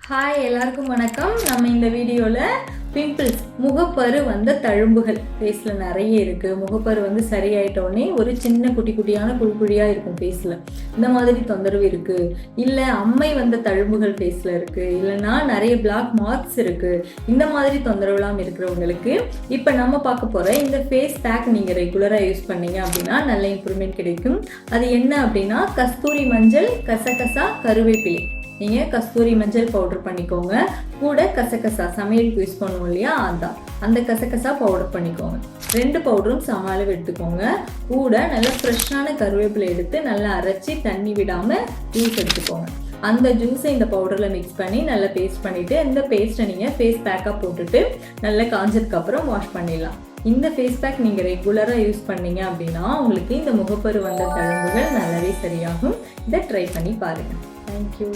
Hi எல்லாருக்கும் வணக்கம். நம்ம இந்த வீடியோவில் பிம்பிள்ஸ் முகப்பரு வந்த தழும்புகள் ஃபேஸில் நிறைய இருக்குது. முகப்பரு வந்து சரியாயிட்டோடனே ஒரு சின்ன குட்டி குட்டியான குழியாக இருக்கும் ஃபேஸில். இந்த மாதிரி தொந்தரவு இருக்குது. இல்லை அம்மை வந்த தழும்புகள் ஃபேஸில் இருக்குது. இல்லைன்னா நிறைய பிளாக் மார்க்ஸ் இருக்குது. இந்த மாதிரி தொந்தரவுலாம் இருக்கிறவங்களுக்கு இப்போ நம்ம பார்க்க போகிற இந்த ஃபேஸ் பேக் நீங்கள் ரெகுலராக யூஸ் பண்ணீங்க அப்படின்னா நல்ல இம்ப்ரூவ்மெண்ட் கிடைக்கும். அது என்ன அப்படின்னா கஸ்தூரி மஞ்சள், கசகசா, கருவேப்பிலை. நீங்கள் கஸ்தூரி மஞ்சள் பவுடர் பண்ணிக்கோங்க. கூட கசகசா சமையலுக்கு யூஸ் பண்ணுவோம் இல்லையா, அதான் அந்த கசகசா பவுடர் பண்ணிக்கோங்க. 2 பவுடரும் சம அளவு எடுத்துக்கோங்க. கூட நல்ல ஃப்ரெஷ்ஷான கருவேப்பிலை எடுத்து நல்லா அரைச்சி தண்ணி விடாமல் ஜூஸ் எடுத்துக்கோங்க. அந்த ஜூஸை இந்த பவுடரில் மிக்ஸ் பண்ணி நல்லா பேஸ்ட் பண்ணிவிட்டு இந்த பேஸ்ட்டை நீங்கள் ஃபேஸ் பேக்காக போட்டுட்டு நல்லா காஞ்சதுக்கப்புறம் வாஷ் பண்ணிடலாம். இந்த ஃபேஸ் பேக் நீங்கள் ரெகுலராக யூஸ் பண்ணீங்க அப்படின்னா உங்களுக்கு இந்த முகப்பரு வந்த தழும்புகள் நல்லாவே சரியாகும். இதை ட்ரை பண்ணி பாருங்கள். Thank you.